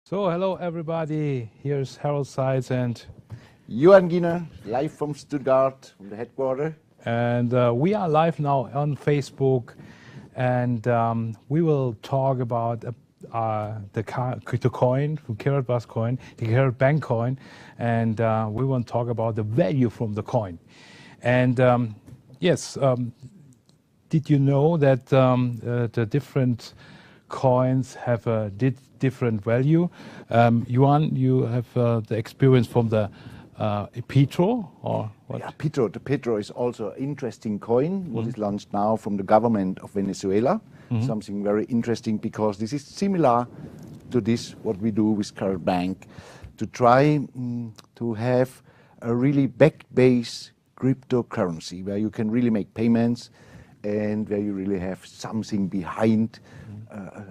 So, hello everybody. Here's Harold Seitz and Johan Giener, live from Stuttgart, from the headquarters. we are live now on Facebook, and we will talk about the coin, from KaratBank coin, the KaratBank coin, and we want to talk about the value from the coin. And yes, did you know that the different coins have a different value? Johan, you have the experience from the Petro, or what? Yeah, Petro. The Petro is also an interesting coin, what is launched now from the government of Venezuela. Something very interesting, because this is similar to this, what we do with KaratBank, to try to have a really back-based cryptocurrency where you can really make payments and where you really have something behind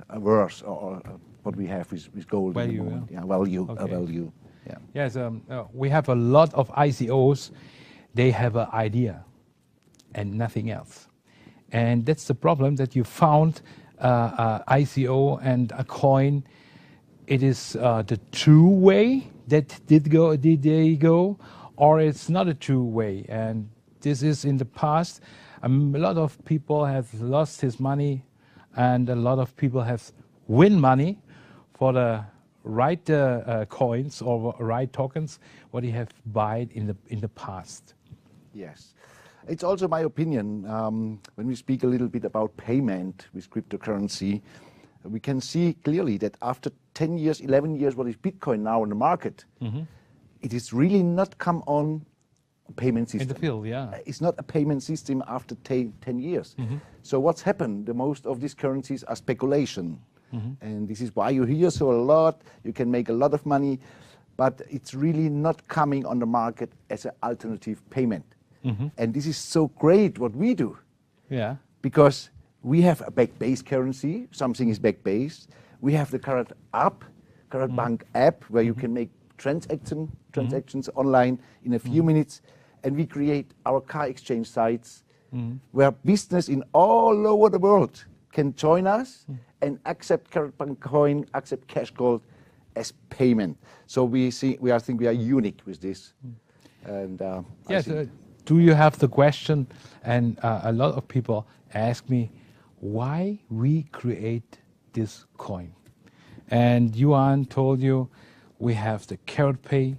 a worth, or what we have with gold. Value, at the moment. yeah. Yeah, value, Okay. a value. Yeah. Yes, we have a lot of ICOs. They have an idea and nothing else. And that's the problem, that you found ICO and a coin. It is the true way that did they go, or it's not a true way. And this is in the past. A lot of people have lost his money, and a lot of people have win money for the right coins or right tokens what he have bought in the past. Yes. It's also my opinion, when we speak a little bit about payment with cryptocurrency, we can see clearly that after 10 years, 11 years, what is Bitcoin now in the market, it is really not come on a payment system. In the field, yeah. It's not a payment system after 10 years. So what's happened? The most of these currencies are speculation. And this is why you hear so a lot, you can make a lot of money, but it's really not coming on the market as an alternative payment. And this is so great what we do. Yeah. Because we have a back-based currency, something is back-based. We have the KaratBank app, where you can make transactions online in a few minutes, and we create our car exchange sites where business in all over the world can join us and accept KaratBank coin, accept cash gold as payment. So I think we are unique with this. And Yes. Do you have the question? And a lot of people ask me why we create this coin. And Yuan told you we have the KaratPay,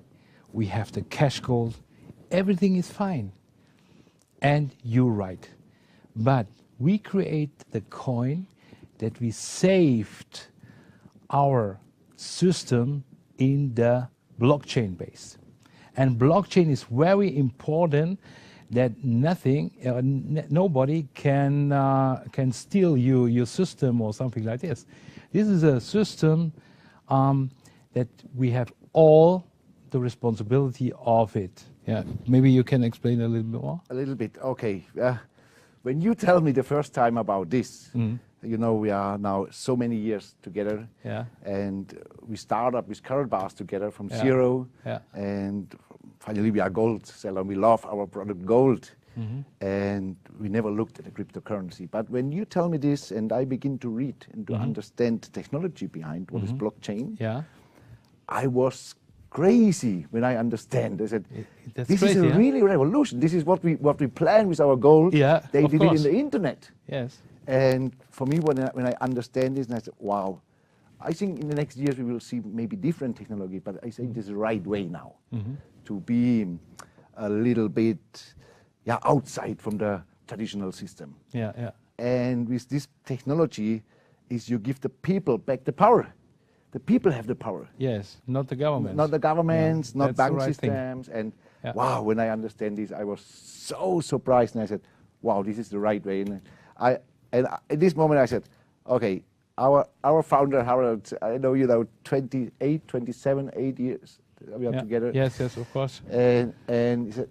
we have the cash gold, everything is fine. And you're right. But we create the coin that we saved our system in the blockchain base. And blockchain is very important, that nobody can steal your system or something like this. This is a system that we have all the responsibility of it. Yeah, maybe you can explain a little bit more. A little bit, okay. When you tell me the first time about this, you know, we are now so many years together, and we start up with KaratBank together from zero, and finally we are gold seller. We love our product gold, and we never looked at a cryptocurrency. But when you tell me this, and I begin to read and to understand the technology behind what is blockchain, I was crazy when I understand. I said, this is a really revolution. This is what we plan with our gold. Yeah, they did course. it in the internet. Yes. And for me, when I understand this, and I said, wow, I think in the next years we will see maybe different technology, but I think this is the right way now to be a little bit outside from the traditional system. Yeah. And with this technology, is you give the people back the power. The people have the power. Yes, not the government. Not the governments, not bank right systems. And wow, when I understand this, I was so surprised, and I said, wow, this is the right way. And at this moment I said, okay, our founder, Harold, I know, 28, 27, 8 years we are together. Yes, of course. And he said,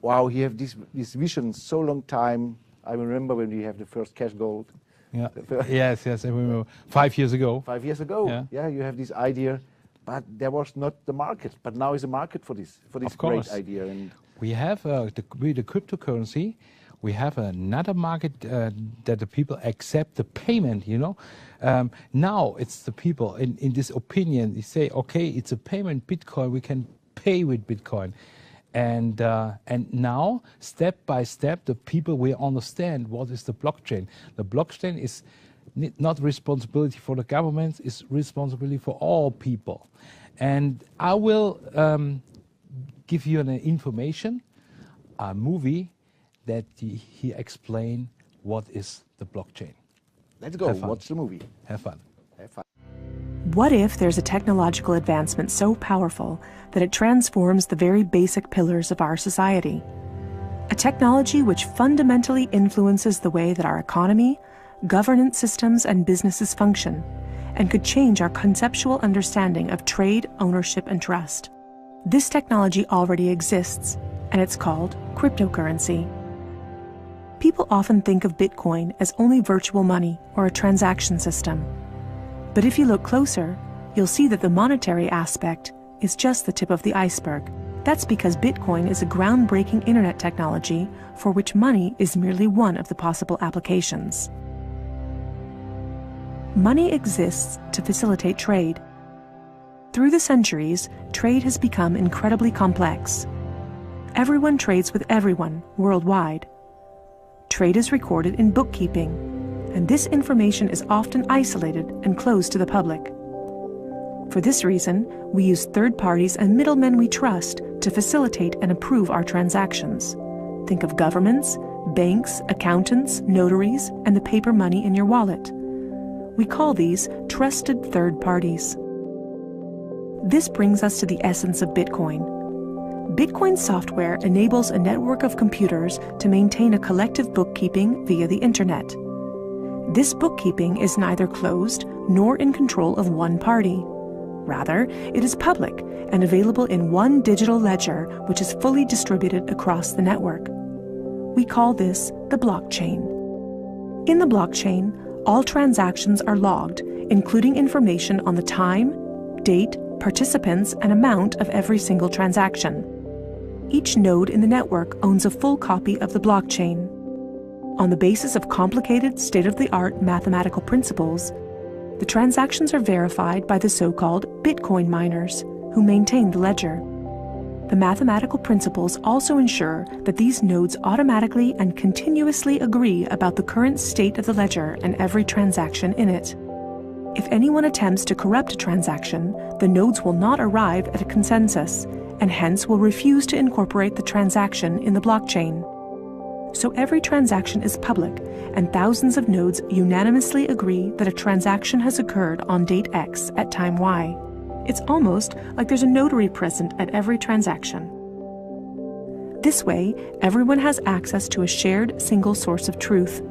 wow, he have this vision so long time. I remember when we have the first cash gold. Yeah. Yes, I remember 5 years ago. 5 years ago, you have this idea, but there was not the market. But now is a market for this great idea. And we have the cryptocurrency. We have another market that the people accept the payment, you know. Now it's the people in this opinion, they say, okay, it's a payment, Bitcoin, we can pay with Bitcoin. And now, step by step, the people will understand what is the blockchain. The blockchain is not responsibility for the government, it's responsibility for all people. And I will give you an information, a movie that he explained what is the blockchain. Let's go. Watch the movie. Have fun. Have fun. What if there's a technological advancement so powerful that it transforms the very basic pillars of our society? A technology which fundamentally influences the way that our economy, governance systems, and businesses function, and could change our conceptual understanding of trade, ownership, and trust. This technology already exists, and it's called cryptocurrency. People often think of Bitcoin as only virtual money or a transaction system. But if you look closer, you'll see that the monetary aspect is just the tip of the iceberg. That's because Bitcoin is a groundbreaking internet technology for which money is merely one of the possible applications. Money exists to facilitate trade. Through the centuries, trade has become incredibly complex. Everyone trades with everyone worldwide. Trade is recorded in bookkeeping, and this information is often isolated and closed to the public. For this reason, we use third parties and middlemen we trust to facilitate and approve our transactions. Think of governments, banks, accountants, notaries, and the paper money in your wallet. We call these trusted third parties. This brings us to the essence of Bitcoin. Bitcoin software enables a network of computers to maintain a collective bookkeeping via the internet. This bookkeeping is neither closed nor in control of one party. Rather, it is public and available in one digital ledger which is fully distributed across the network. We call this the blockchain. In the blockchain, all transactions are logged, including information on the time, date, participants, and amount of every single transaction. Each node in the network owns a full copy of the blockchain. On the basis of complicated, state-of-the-art mathematical principles, the transactions are verified by the so-called Bitcoin miners, who maintain the ledger. The mathematical principles also ensure that these nodes automatically and continuously agree about the current state of the ledger and every transaction in it. If anyone attempts to corrupt a transaction, the nodes will not arrive at a consensus, and hence will refuse to incorporate the transaction in the blockchain. So every transaction is public, and thousands of nodes unanimously agree that a transaction has occurred on date X at time Y. It's almost like there's a notary present at every transaction. This way, everyone has access to a shared single source of truth.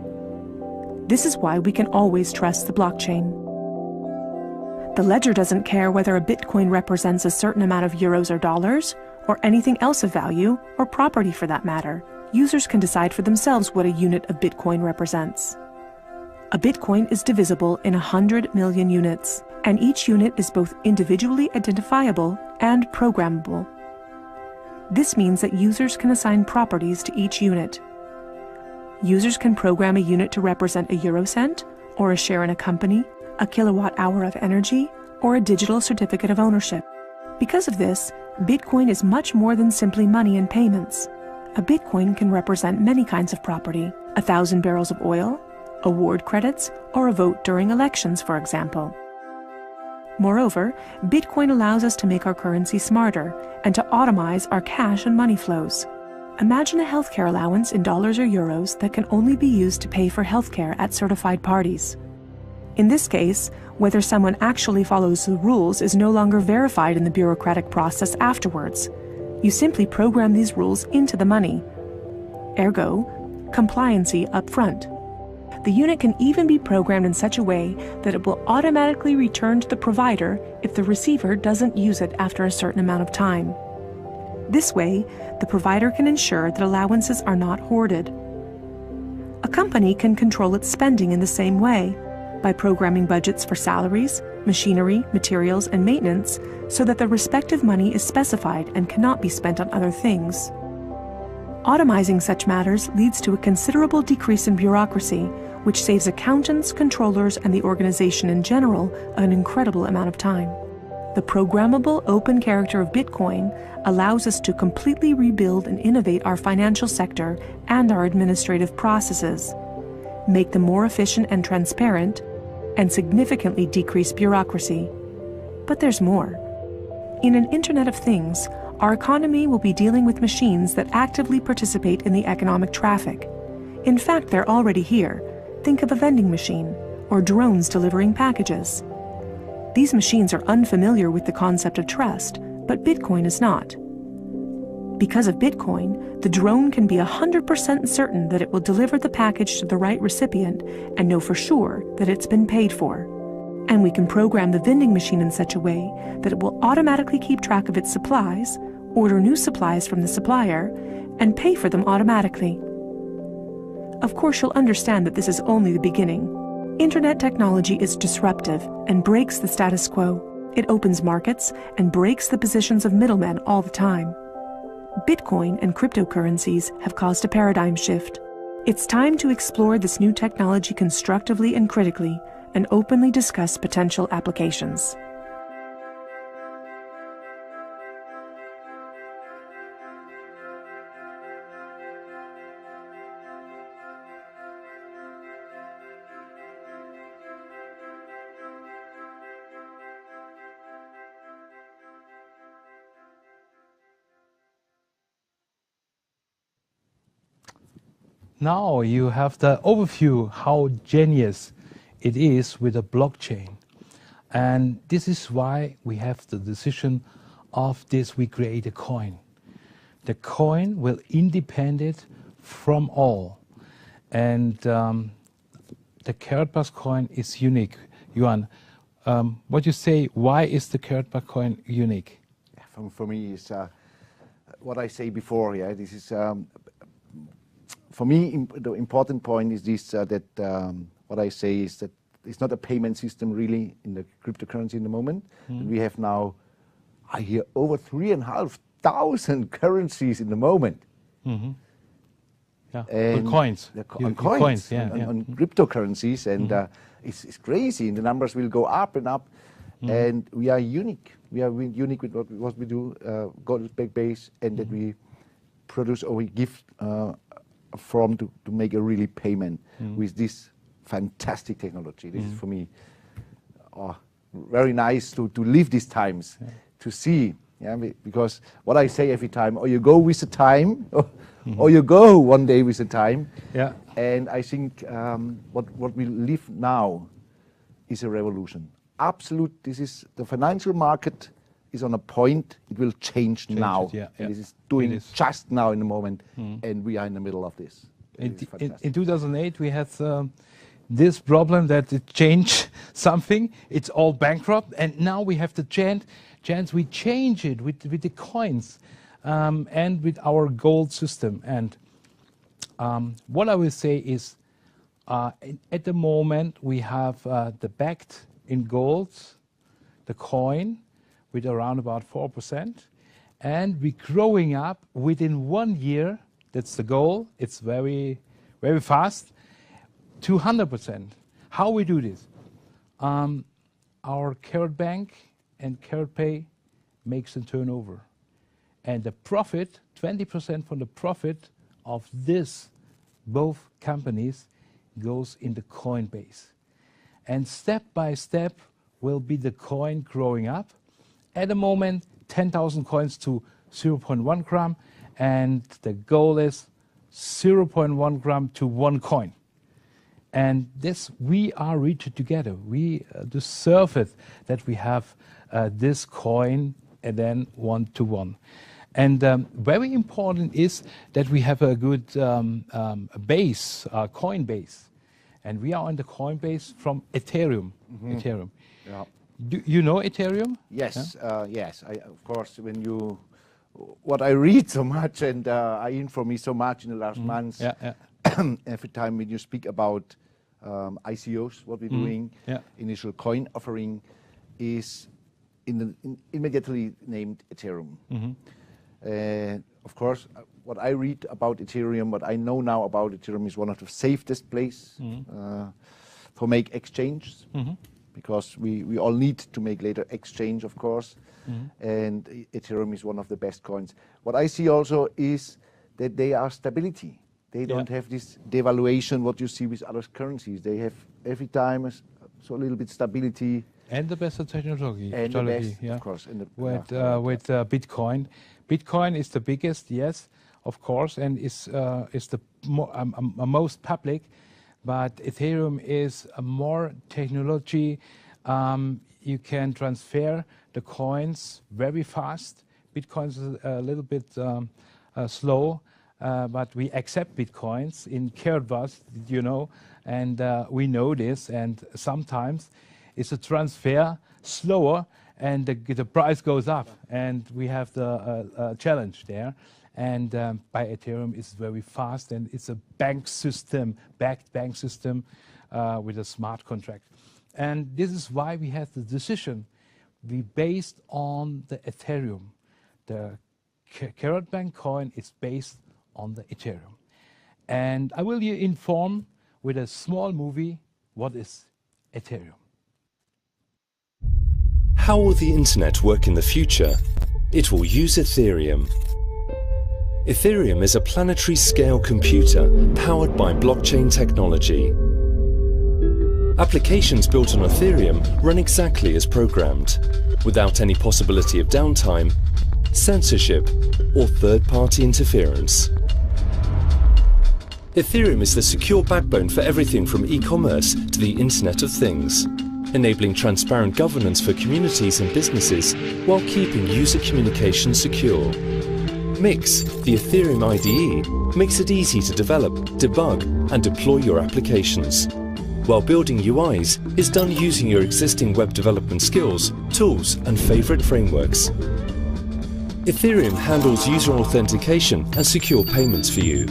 This is why we can always trust the blockchain. The ledger doesn't care whether a Bitcoin represents a certain amount of euros or dollars, or anything else of value, or property for that matter. Users can decide for themselves what a unit of Bitcoin represents. A Bitcoin is divisible in 100 million units, and each unit is both individually identifiable and programmable. This means that users can assign properties to each unit. Users can program a unit to represent a eurocent, or a share in a company, a kilowatt-hour of energy, or a digital certificate of ownership. Because of this, Bitcoin is much more than simply money and payments. A Bitcoin can represent many kinds of property: 1,000 barrels of oil, award credits, or a vote during elections, for example. Moreover, Bitcoin allows us to make our currency smarter and to automize our cash and money flows. Imagine a healthcare allowance in dollars or euros that can only be used to pay for healthcare at certified parties. In this case, whether someone actually follows the rules is no longer verified in the bureaucratic process afterwards. You simply program these rules into the money. Ergo, compliancy up front. The unit can even be programmed in such a way that it will automatically return to the provider if the receiver doesn't use it after a certain amount of time. This way, the provider can ensure that allowances are not hoarded. A company can control its spending in the same way, by programming budgets for salaries, machinery, materials, and maintenance so that the respective money is specified and cannot be spent on other things. Automizing such matters leads to a considerable decrease in bureaucracy, which saves accountants, controllers, and the organization in general an incredible amount of time. The programmable open character of Bitcoin allows us to completely rebuild and innovate our financial sector and our administrative processes, make them more efficient and transparent, and significantly decrease bureaucracy. But there's more. In an Internet of Things, our economy will be dealing with machines that actively participate in the economic traffic. In fact, they're already here. Think of a vending machine or drones delivering packages. These machines are unfamiliar with the concept of trust, but Bitcoin is not. Because of Bitcoin, the drone can be 100% certain that it will deliver the package to the right recipient and know for sure that it's been paid for. And we can program the vending machine in such a way that it will automatically keep track of its supplies, order new supplies from the supplier, and pay for them automatically. Of course, you'll understand that this is only the beginning. Internet technology is disruptive and breaks the status quo. It opens markets and breaks the positions of middlemen all the time. Bitcoin and cryptocurrencies have caused a paradigm shift. It's time to explore this new technology constructively and critically, and openly discuss potential applications. Now you have the overview how genius it is with a blockchain. And this is why we have the decision of this, we create a coin. The coin will independent from all. And the KaratBank coin is unique. Johan, what you say, why is the KaratBank coin unique? For me, it's what I say before. Yeah, this is for me the important point is this that what I say is that it's not a payment system really in the cryptocurrency in the moment. We have now, I hear, over 3,500 currencies in the moment. Yeah, on coins. On coins, yeah, on cryptocurrencies, and it's crazy. And the numbers will go up and up. And we are unique. We are unique with what we do, gold-backed base, and that we produce or we give a form to make a really payment with this fantastic technology. This is for me very nice to live these times, to see. Yeah, because what I say every time, or you go with the time, or you go one day with the time. Yeah. And I think what we live now is a revolution. Absolute. This is the financial market is on a point. It will change now. And this is doing just now in the moment, and we are in the middle of this. In 2008, we had this problem that it changed something. It's all bankrupt, and now we have the chance we change it with the coins and with our gold system. And what I will say is, at the moment we have the backed in gold, the coin with around about 4%, and we're growing up within 1 year. That's the goal. It's very, very fast. 200%. How we do this? Our KaratBank and KaratPay makes a turnover, and the profit, 20% from the profit of this, both companies, goes in the coin base. And step by step will be the coin growing up. At the moment, 10,000 coins to 0.1 gram, and the goal is 0.1 gram to 1 coin. And this, we are reached together. We deserve it that we have this coin and then 1-to-1. And very important is that we have a good base, coin base. And we are on the coin base from Ethereum. Ethereum. Yeah. Do you know Ethereum? Yes, yes. Of course, when you, what I read so much and I inform me so much in the last months. Every time when you speak about ICOs, what we're doing, initial coin offering is immediately named Ethereum. of course, what I read about Ethereum, what I know now about Ethereum is one of the safest place for make exchanges, because we all need to make later exchange, of course, and Ethereum is one of the best coins. What I see also is that they are stability. They don't have this devaluation, what you see with other currencies. They have every time so a little bit stability. And the best technology. And the best, of course. With Bitcoin. Bitcoin is the biggest, yes, of course, and is the most public. But Ethereum is a more technology. You can transfer the coins very fast. Bitcoin is a little bit slow, but we accept Bitcoins in KaratBank, you know, and we know this. And sometimes it's a transfer slower, and the price goes up, and we have the challenge there. And by Ethereum, it's very fast, and it's a bank system, backed bank system with a smart contract. And this is why we have the decision. We based on the Ethereum. The KaratBank coin is based on the Ethereum. And I will inform with a small movie what is Ethereum. How will the internet work in the future? It will use Ethereum. Ethereum is a planetary scale computer powered by blockchain technology. Applications built on Ethereum run exactly as programmed, without any possibility of downtime, censorship, or third-party interference. Ethereum is the secure backbone for everything from e-commerce to the Internet of Things, enabling transparent governance for communities and businesses while keeping user communication secure. Mix, the Ethereum IDE, makes it easy to develop, debug, and deploy your applications, while building UIs is done using your existing web development skills, tools, and favorite frameworks. Ethereum handles user authentication and secure payments for you,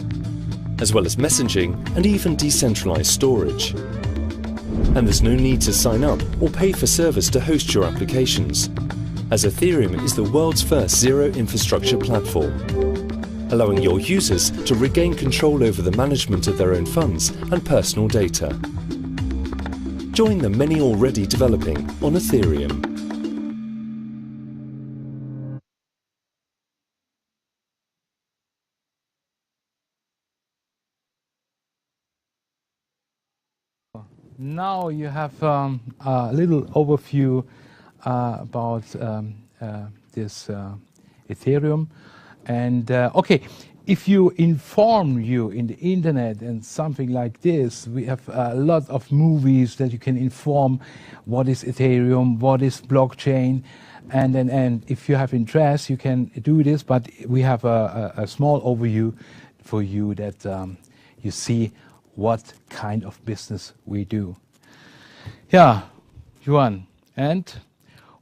as well as messaging and even decentralized storage. And there's no need to sign up or pay for servers to host your applications, as Ethereum is the world's first zero infrastructure platform, allowing your users to regain control over the management of their own funds and personal data. Join the many already developing on Ethereum. Now you have a little overview about this Ethereum. And okay, if you inform you in the internet and something like this, we have a lot of movies that you can inform what is Ethereum, what is blockchain, and if you have interest, you can do this. But we have a small overview for you that you see what kind of business we do. Yeah, Juan, and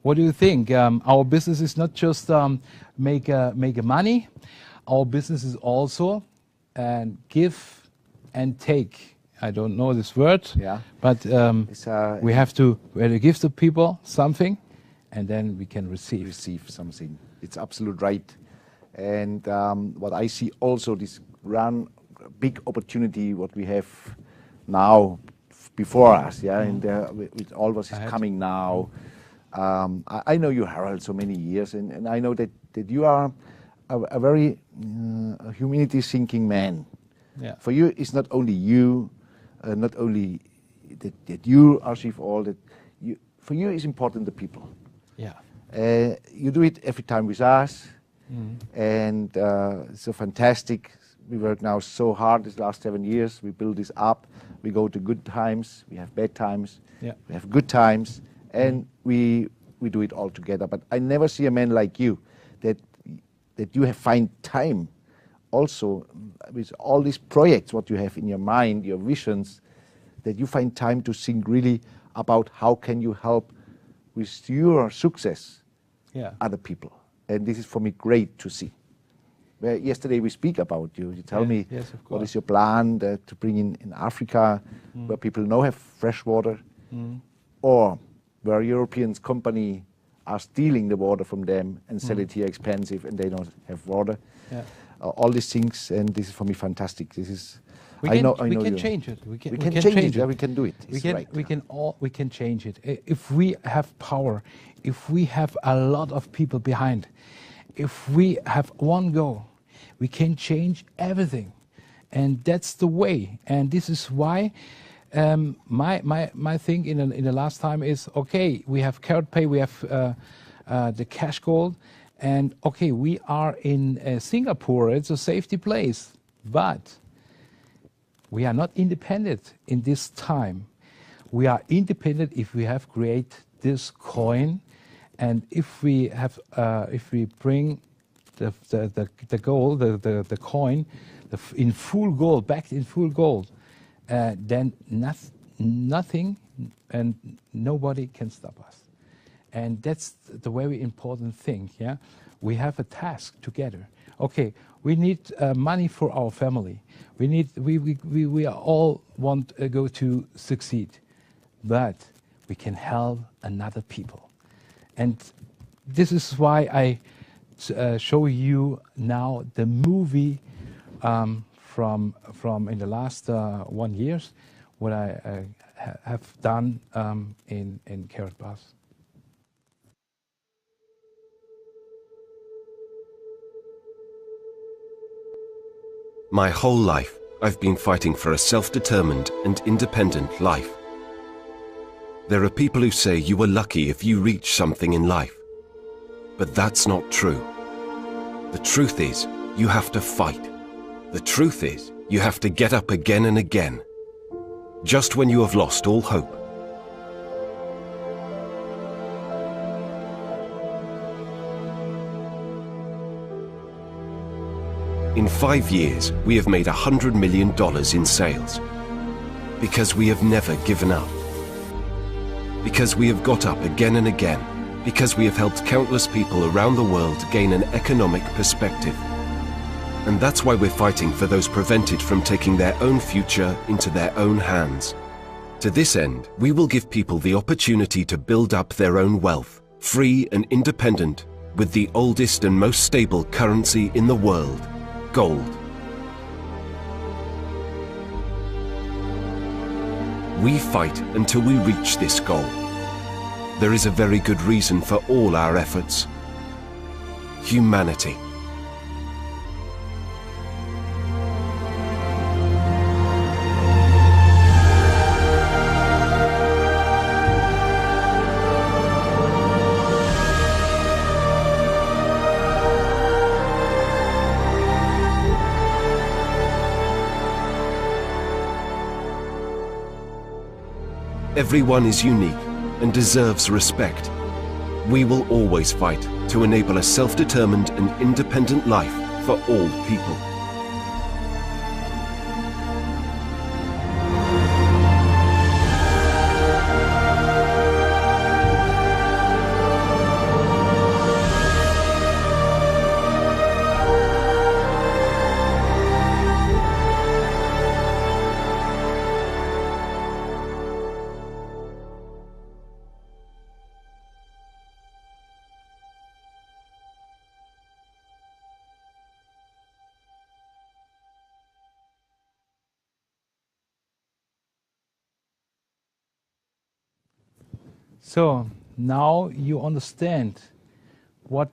what do you think? Our business is not just make money. Our business is also give and take. I don't know this word, but we have to give the people something, and then we can receive something. It's absolute right. And what I see also this big opportunity what we have now before us, and with all what is coming now. I know you, Harald, so many years, and I know that you are a very humanity-thinking man. Yeah. For you, it's not only you, not only that you achieve all that. For you, it's important the people. Yeah. You do it every time with us, and it's so fantastic. We work now so hard these last 7 years. We build this up. We go to good times. We have bad times. Yeah. We have good times, and we do it all together. But I never see a man like you that you have find time also with all these projects what you have in your mind, your visions, that you find time to think really about how can you help with your success other people. And this is for me great to see. Where yesterday we speak about you. You tell me what is your plan to bring in Africa, where people now have fresh water, or where European company are stealing the water from them and sell it here expensive, and they don't have water. all these things, and this is for me fantastic. This is. We can change it. We can change it. it. Yeah, we can do it. We can change it. If we have power, if we have a lot of people behind, if we have one goal, we can change everything, and that's the way. And this is why my thing in the last time is, okay, we have KaratPay, we have the cash gold, and okay, we are in Singapore. It's a safety place, but we are not independent in this time. We are independent if we have created this coin, and if we have, if we bring the gold, the coin, in full gold, back in full gold, then nothing and nobody can stop us. And that's the very important thing. Yeah, we have a task together. Okay, we need money for our family. We all want to go to succeed, but we can help another people. And this is why I show you now the movie from in the last 1 year, what I have done in KaratBank. My whole life, I've been fighting for a self-determined and independent life. There are people who say you were lucky if you reach something in life. But that's not true. The truth is, you have to fight. The truth is, you have to get up again and again, just when you have lost all hope. In 5 years, we have made $100 million in sales. Because we have never given up. Because we have got up again and again. Because we have helped countless people around the world gain an economic perspective. And that's why we're fighting for those prevented from taking their own future into their own hands. To this end, we will give people the opportunity to build up their own wealth, free and independent, with the oldest and most stable currency in the world. Gold. We fight until we reach this goal. There is a very good reason for all our efforts. Humanity. Everyone is unique and deserves respect. We will always fight to enable a self-determined and independent life for all people. So now you understand what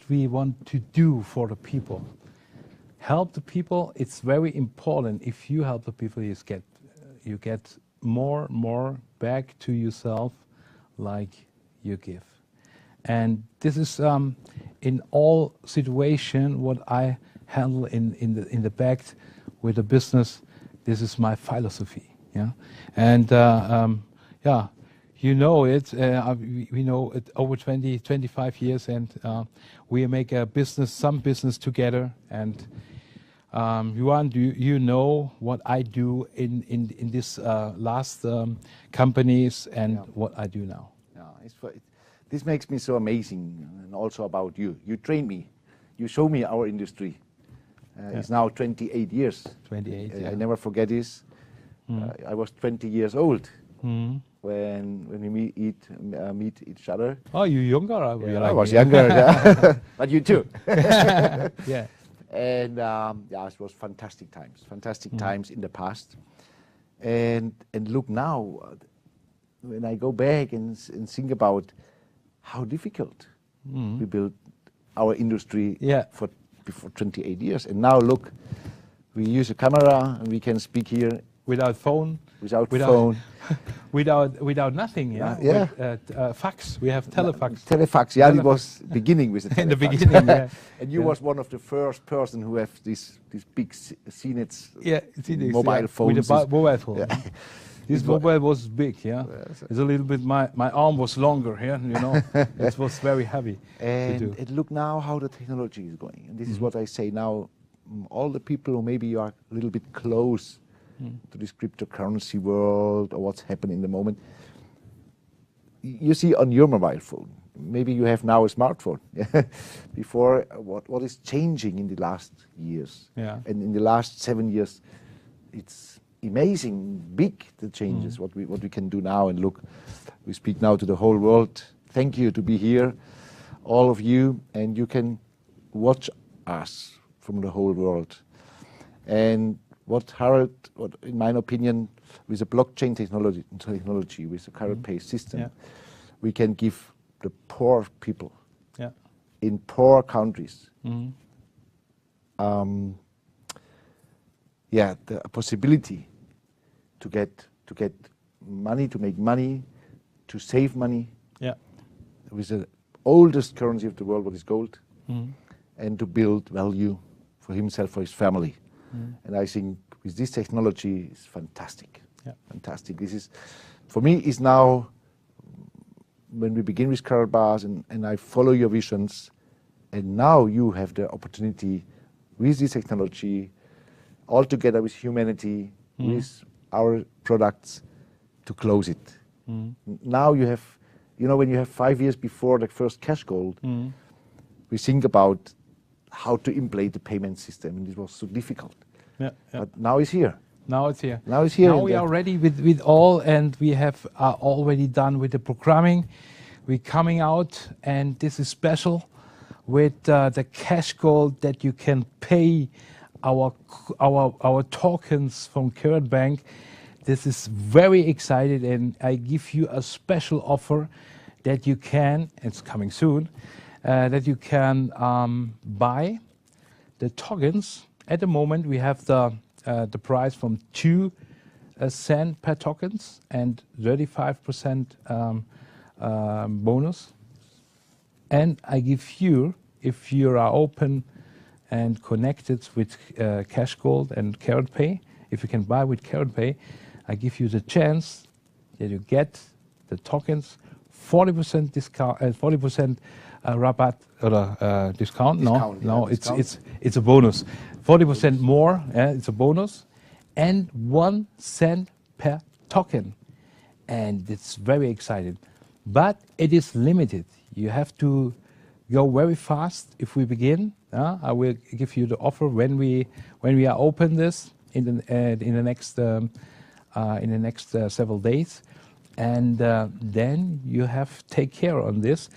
we want to do for the people. Help the people. It's very important. If you help the people, you get more back to yourself, like you give. And this is in all situation what I handle in the back with the business. This is my philosophy. Yeah, and yeah. You know it, we know it over 25 years, and we make some business together. And Yuan, you know what I do in this last companies and what I do now. Yeah, this makes me so amazing, and also about you. You train me, you show me our industry. It's now 28 years. 28. Yeah. I never forget this. I was 20 years old. When we meet each other. Oh, you younger? I was younger, but you too. Yeah. And yeah, it was fantastic times in the past. And look now, when I go back and think about how difficult we built our industry for before 28 years. And now look, we use a camera and we can speak here. Without phone. Without phone. without nothing, yeah? Yeah. With, fax, we have telefax. Telefax, yeah, it was beginning with the telefax. In the beginning, yeah. And you was one of the first person who have these big CNETs mobile phones. With a mobile phone. Yeah. This mobile was big, yeah. It's a little bit, my arm was longer, yeah, you know. It was very heavy to do. And look now how the technology is going. And this is what I say now, all the people who maybe you are a little bit close to this cryptocurrency world or what's happening in the moment, you see on your mobile phone, maybe you have now a smartphone. Before, what is changing in the last years? Yeah. And in the last 7 years, it's amazing, big, the changes, what we can do now. And look, we speak now to the whole world. Thank you to be here, all of you, and you can watch us from the whole world. And what Harald, in my opinion, with the blockchain technology with the KaratPay system, we can give the poor people in poor countries the possibility to get money, to make money, to save money with the oldest currency of the world, what is gold, and to build value for himself, for his family. And I think with this technology, it's fantastic. Fantastic. This is, for me, is now, when we begin with KaratBars and I follow your visions, and now you have the opportunity with this technology, all together with humanity, with our products, to close it. Now you have, you know, when you have 5 years before the first cash gold, we think about how to implement the payment system, and it was so difficult. But now it's here. Now it's here. Now it's here. Now we are ready with all, and we have already done with the programming. We're coming out, and this is special with the cash gold that you can pay our tokens from KaratBank. This is very excited, and I give you a special offer that you can, it's coming soon, that you can buy the tokens. At the moment, we have the price from 2 cents per tokens and 35% bonus. And I give you, if you are open and connected with Cash Gold and KaratPay, if you can buy with KaratPay, I give you the chance that you get the tokens 40% discount, 40% rabat or discount. No, it's a bonus. 40% more. It's a bonus, and 1 cent per token, and it's very exciting. But it is limited. You have to go very fast. If we begin, I will give you the offer when we are open this in the next several days, and then you have take care on this.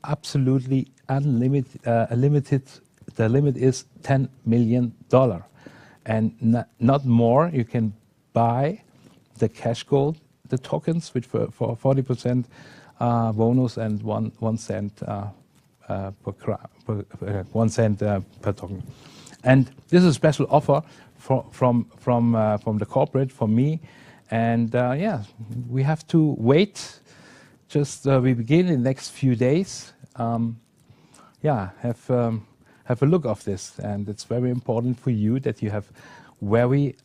Absolutely unlimited. The limit is $10 million, and not more. You can buy the cash gold, the tokens, which for 40% bonus and 1 cent per 1 cent per token. And this is a special offer from the corporate, for me, and we have to wait. Just we begin in the next few days. Have a look of this, and it's very important for you that you have very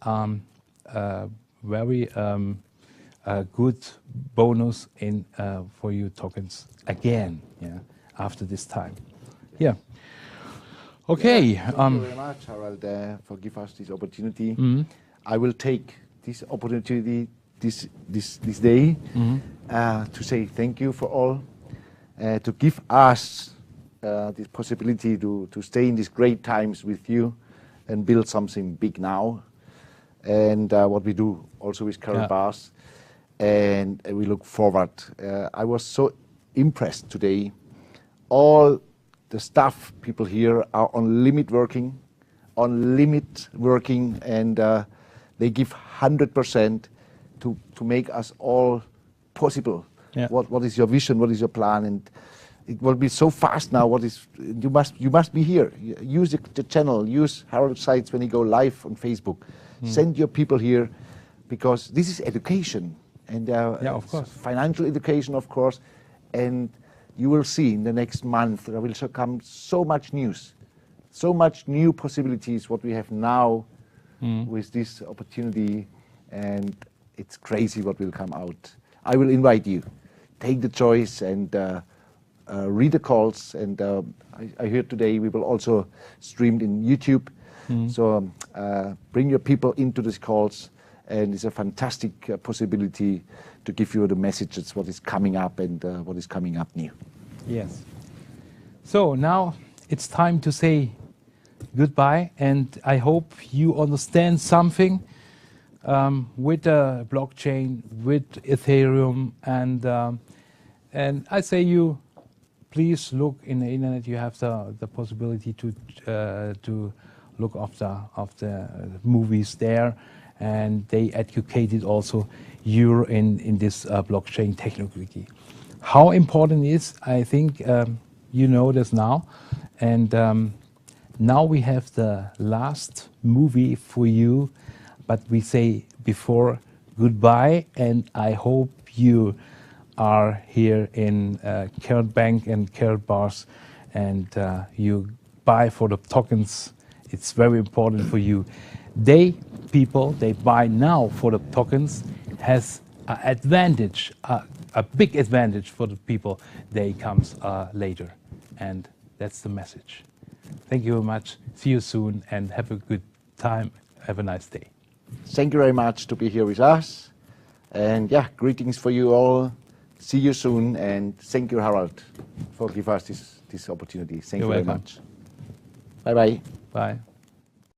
good bonus in for your tokens again. After this time. Okay. Thank you very much, Harald, for giving us this opportunity. I will take this opportunity this day to say thank you for all, to give us this possibility to stay in these great times with you and build something big now, and what we do also with KaratBars, and we look forward. I was so impressed today. All the staff people here are on limit working, on limit working, and they give 100% to make us all possible. Yeah. What is your vision? What is your plan? And it will be so fast now. You must be here. Use the channel. Use Harold's sites when you go live on Facebook. Send your people here, because this is education, and of course, financial education, of course. And you will see in the next month there will come so much news, so much new possibilities. What we have now with this opportunity, and it's crazy what will come out. I will invite you. Take the choice and read the calls. And I heard today we will also stream in YouTube. So bring your people into these calls, and it's a fantastic possibility to give you the messages what is coming up and what is coming up new. Yes. So now it's time to say goodbye, and I hope you understand something with the blockchain, with Ethereum, and I say you please look in the internet. You have the possibility to look after movies there, and they educated also you in this blockchain technology. How important it is, I think you know this now, and now we have the last movie for you, but we say before goodbye, and I hope you are here in KaratBank and KaratBars, and you buy for the tokens. It's very important for you. They buy now for the tokens has an advantage, a big advantage for the people. They comes later, and that's the message. Thank you very much. See you soon, and have a good time. Have a nice day. Thank you very much to be here with us, and yeah, greetings for you all. See you soon, and thank you, Harold, for giving us this opportunity. Thank you very much. Bye-bye. Bye.